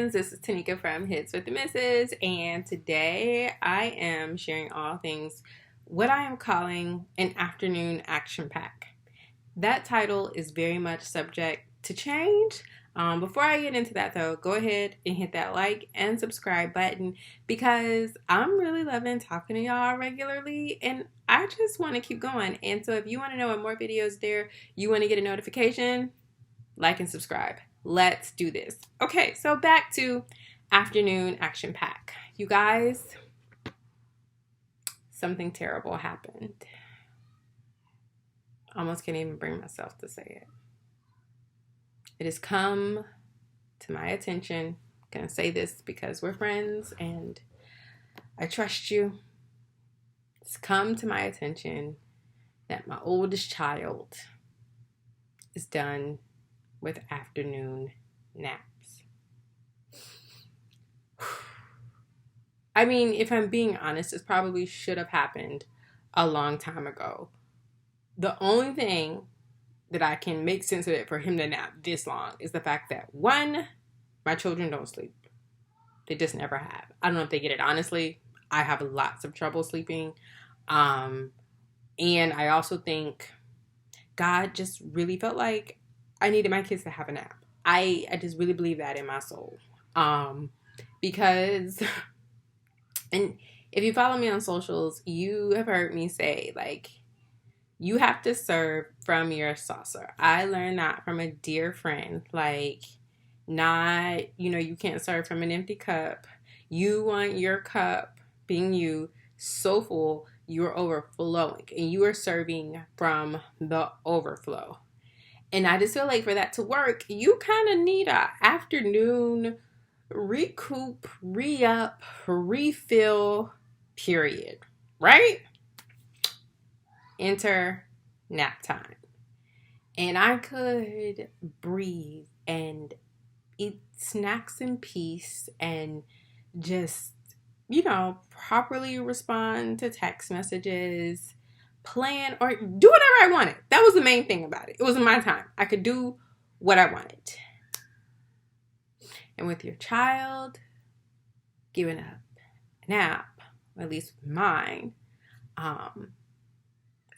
friends, this is Tenikca from Hits with the Misses, and today I am sharing all things what I am calling an afternoon action pack. That title is very much subject to change. Before I get into that though, go ahead and hit that like and subscribe button because I'm really loving talking to y'all regularly and I just want to keep going. And so if you want to know what more videos there, you want to get a notification, like and subscribe. Let's do this. Okay, so back to afternoon action pack. You guys, something terrible happened. Almost can't even bring myself to say it. It has come to my attention. I'm gonna say this because we're friends and I trust you. It's come to my attention that my oldest child is done with afternoon naps. I mean, if I'm being honest, this probably should have happened a long time ago. The only thing that I can make sense of it for him to nap this long is the fact that, one, my children don't sleep. They just never have. I don't know if they get it. Honestly, I have lots of trouble sleeping. And I also think God just really felt like I needed my kids to have a nap. I just really believe that in my soul. Because, and if you follow me on socials, you have heard me say, like, you have to serve from your saucer. I learned that from a dear friend. Like, not, you can't serve from an empty cup. You want your cup, being you, so full, you're overflowing. And you are serving from the overflow. And I just feel like for that to work, you kind of need a afternoon recoup, re-up, refill period, right? Enter nap time. And I could breathe and eat snacks in peace and just, properly respond to text messages, plan, or do whatever I wanted. That was the main thing about it. It was my time. I could do what I wanted. And with your child giving up a nap, or at least mine,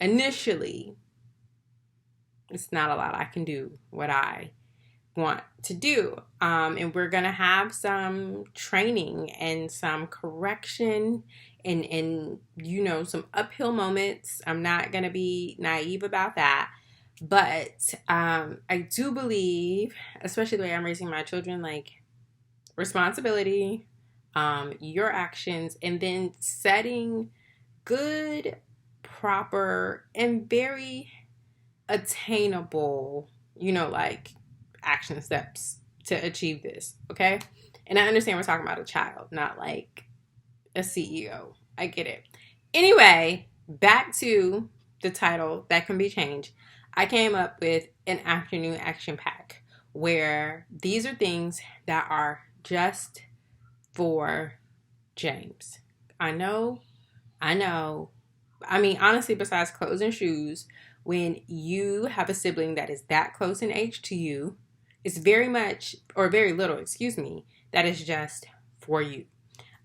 initially, it's not a lot. I can do what I want to do. And we're going to have some training and some correction and some uphill moments. I'm not going to be naive about that. But I do believe, especially the way I'm raising my children, like responsibility, your actions, and then setting good, proper, and very attainable, action steps to achieve this, okay? And I understand we're talking about a child, not like a CEO. I get it. Anyway, back to the title that can be changed. I came up with an afternoon action pack where these are things that are just for James. I know. I mean, honestly, besides clothes and shoes, when you have a sibling that is that close in age to you, it's very much, or very little, that is just for you.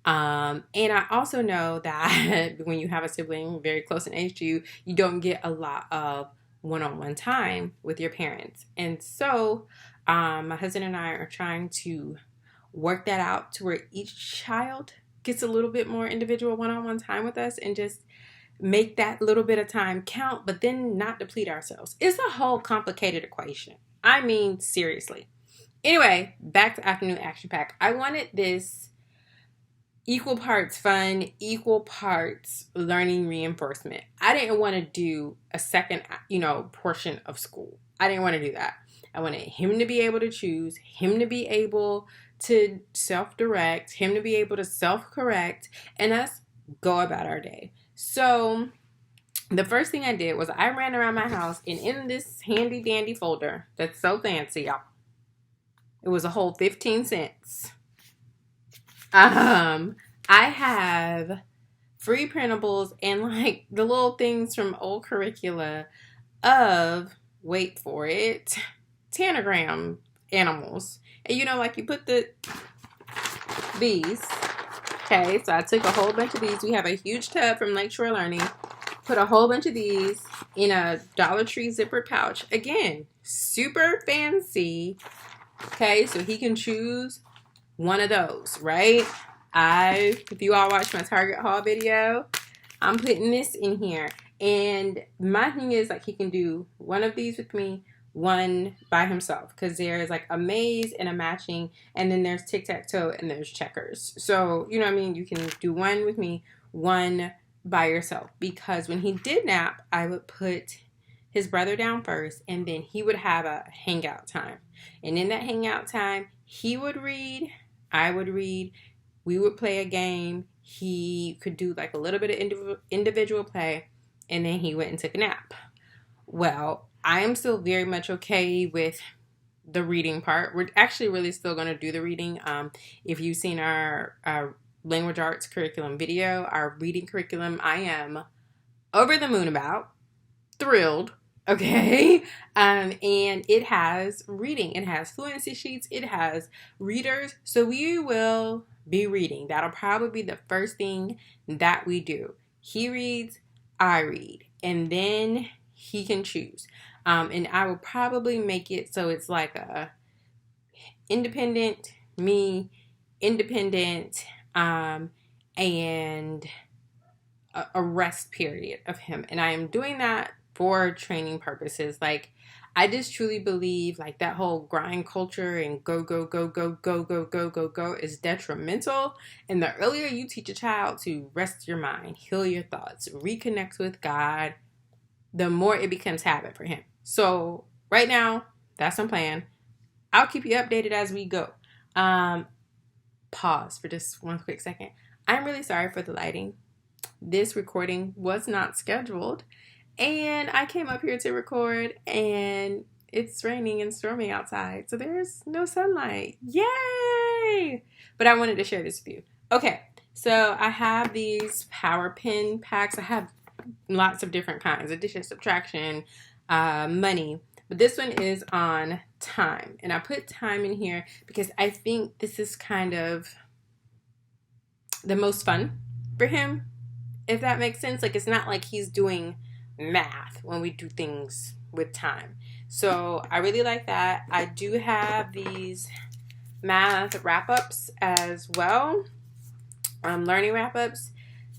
And I also know that when you have a sibling very close in age to you, you don't get a lot of one-on-one time with your parents. And so my husband and I are trying to work that out to where each child gets a little bit more individual one-on-one time with us and just make that little bit of time count, but then not deplete ourselves. It's a whole complicated equation. I mean, seriously. Anyway, back to afternoon action pack. I wanted this equal parts fun, equal parts learning reinforcement. I didn't want to do a second, portion of school. I didn't want to do that. I wanted him to be able to choose, him to be able to self-direct, him to be able to self-correct, and us go about our day. So the first thing I did was I ran around my house, and in this handy dandy folder that's so fancy, y'all, it was a whole 15 cents. I have free printables and like the little things from old curricula of, wait for it, tanagram animals. And like you put the these. Okay, so I took a whole bunch of these. We have a huge tub from Lakeshore Learning. Put a whole bunch of these in a Dollar Tree zipper pouch. Again, super fancy. Okay, so he can choose one of those, right? If you all watch my Target haul video, I'm putting this in here. And my thing is, like, he can do one of these with me, one by himself, because there's like a maze and a matching, and then there's tic-tac-toe and there's checkers. So, you know what I mean? You can do one with me, one by yourself, because when he did nap, I would put his brother down first, and then he would have a hangout time. And in that hangout time, he would read, I would read, we would play a game, he could do like a little bit of individual play, and then he went and took a nap. Well, I am still very much okay with the reading part. We're actually really still going to do the reading. If you've seen our language arts curriculum video, our reading curriculum, I am over the moon about, thrilled, okay? And it has reading, it has fluency sheets, it has readers, so we will be reading. That'll probably be the first thing that we do. He reads, I read, and then he can choose. And I will probably make it so it's like a independent, me, independent, and a rest period of him. And I am doing that for training purposes. Like, I just truly believe like that whole grind culture and go is detrimental. And the earlier you teach a child to rest your mind, heal your thoughts, reconnect with God, the more it becomes habit for him. So right now, that's my plan. I'll keep you updated as we go. Pause for just one quick second. I'm really sorry for the lighting. This recording was not scheduled, and I came up here to record, and it's raining and storming outside, so there's no sunlight. Yay! But I wanted to share this with you. Okay, so I have these power pen packs. I have lots of different kinds: addition, subtraction, money. But this one is on time, and I put time in here because I think this is kind of the most fun for him, if that makes sense. Like, it's not like he's doing math when we do things with time. So I really like that. I do have these math wrap-ups as well, learning wrap-ups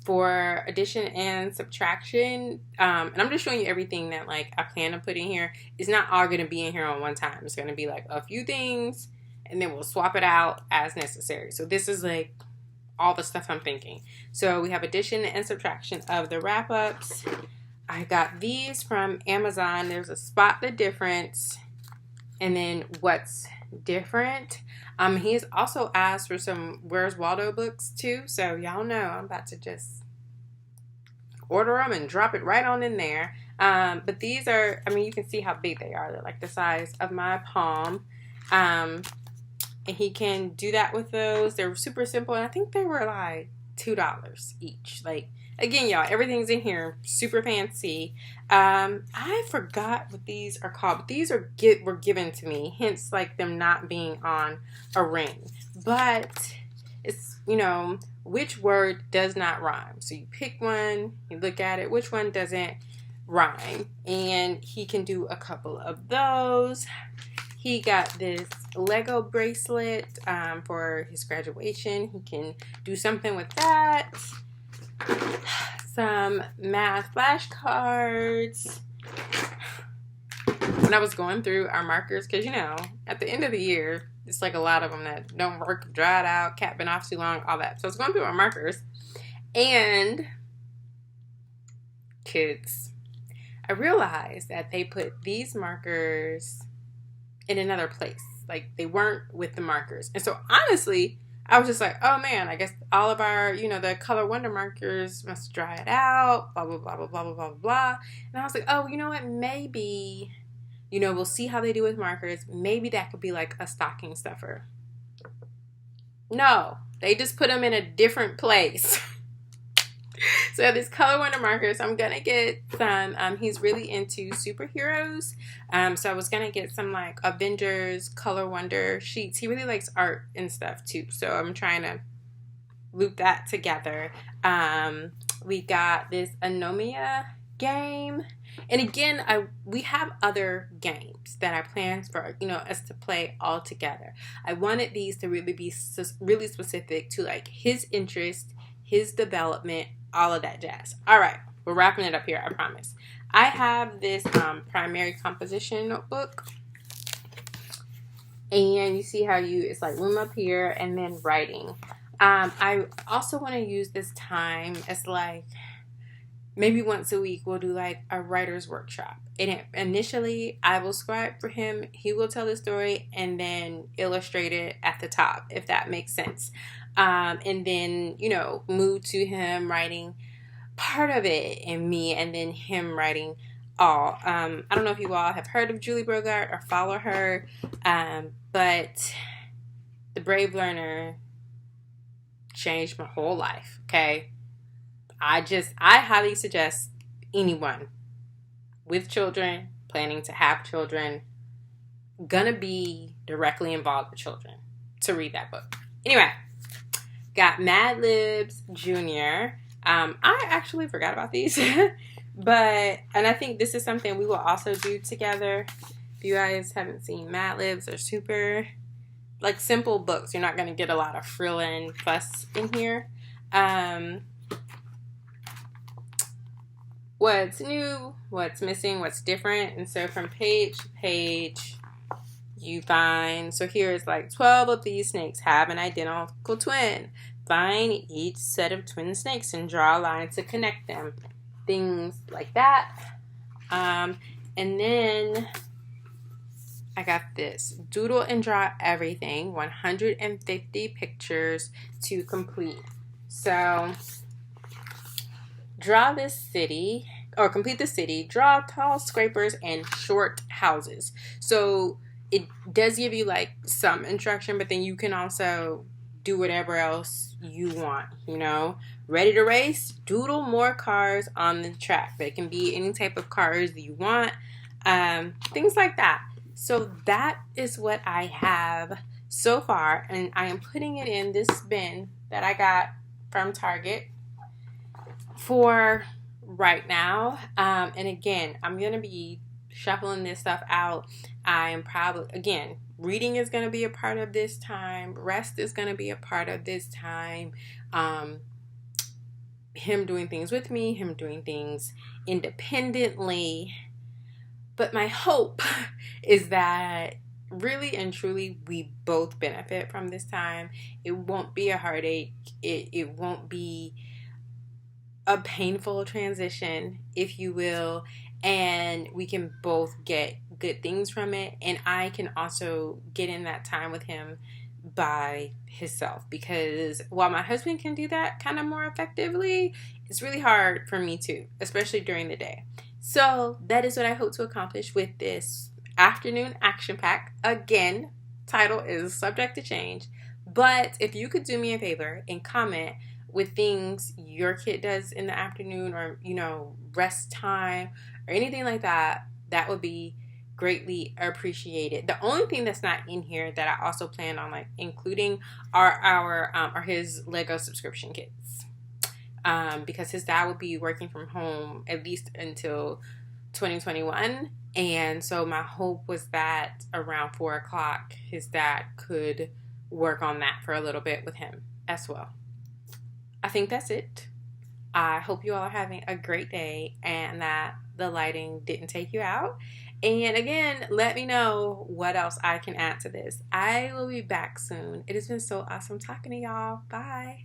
for addition and subtraction. And I'm just showing you everything that like I plan to put in here. It's not all going to be in here on one time. It's going to be like a few things, and then we'll swap it out as necessary. So this is like all the stuff I'm thinking. So we have addition and subtraction of the wrap-ups. I got these from Amazon. There's a spot the difference, and then what's different. He has also asked for some Where's Waldo books too, so y'all know I'm about to just order them and drop it right on in there. But these are, I mean, you can see how big they are. They're like the size of my palm. And he can do that with those. They're super simple, and I think they were like $2 each. Like, again, y'all, everything's in here super fancy. I forgot what these are called, but these were given to me, hence like them not being on a ring. But it's, you know, which word does not rhyme. So you pick one, you look at it, which one doesn't rhyme, and he can do a couple of those. He got this Lego bracelet for his graduation. He can do something with that. Some math flashcards. When I was going through our markers, because, you know, at the end of the year, it's like a lot of them that don't work, dried out, cap been off too long, all that. So I was going through our markers, and kids, I realized that they put these markers in another place. Like, they weren't with the markers. And so honestly, I was just like, oh man, I guess all of our, you know, the Color Wonder markers must dry it out, blah, blah, blah, blah, blah, blah, blah, blah. And I was like, oh, you know what, maybe, you know, we'll see how they do with markers. Maybe that could be like a stocking stuffer. No, they just put them in a different place. So this color wonder marker. So I'm gonna get some. He's really into superheroes. So I was gonna get some like Avengers color wonder sheets. He really likes art and stuff too. So I'm trying to loop that together. We got this Anomia game, and again, we have other games that I planned for us to play all together. I wanted these to really be really specific to like his interest, his development, all of that jazz. All right, we're wrapping it up here, I promise. I have this primary composition notebook, and you see how it's like room up here and then writing. I also want to use this time as like maybe once a week we'll do like a writer's workshop. And initially I will scribe for him. He will tell the story and then illustrate it at the top, if that makes sense. And then, move to him writing part of it and me, and then him writing all. I don't know if you all have heard of Julie Brogart or follow her, but The Brave Learner changed my whole life. Okay. I highly suggest anyone with children, planning to have children, gonna be directly involved with children, to read that book. Anyway, got Mad Libs Jr. I actually forgot about these, and I think this is something we will also do together. If you guys haven't seen Mad Libs, they're super like simple books. You're not going to get a lot of frill and fuss in here. What's new, what's missing, what's different. And so from page to page, you find, so here's like 12 of these snakes have an identical twin. Find each set of twin snakes and draw a line to connect them. Things like that. And then I got this. Doodle and draw everything. 150 pictures to complete. So draw this city, or complete the city. Draw tall scrapers and short houses. So it does give you like some instruction, but then you can also do whatever else you want, Ready to race? Doodle more cars on the track. They can be any type of cars that you want. Things like that. So that is what I have so far, and I am putting it in this bin that I got from Target for right now. And again, I'm going to be shuffling this stuff out. I am probably, again, reading is going to be a part of this time. Rest is going to be a part of this time. Him doing things with me, him doing things independently. But my hope is that really and truly we both benefit from this time. It won't be a heartache. It won't be a painful transition, if you will. And we can both get good things from it. And I can also get in that time with him by himself. Because while my husband can do that kind of more effectively, it's really hard for me too, especially during the day. So that is what I hope to accomplish with this afternoon action pack. Again, title is subject to change. But if you could do me a favor and comment with things your kid does in the afternoon, or, rest time or anything like that, that would be greatly appreciated. The only thing that's not in here that I also plan on like including are his Lego subscription kits. Because his dad will be working from home at least until 2021. And so my hope was that around 4 o'clock, his dad could work on that for a little bit with him as well. I think that's it. I hope you all are having a great day and that the lighting didn't take you out. And again, let me know what else I can add to this. I will be back soon. It has been so awesome talking to y'all. Bye.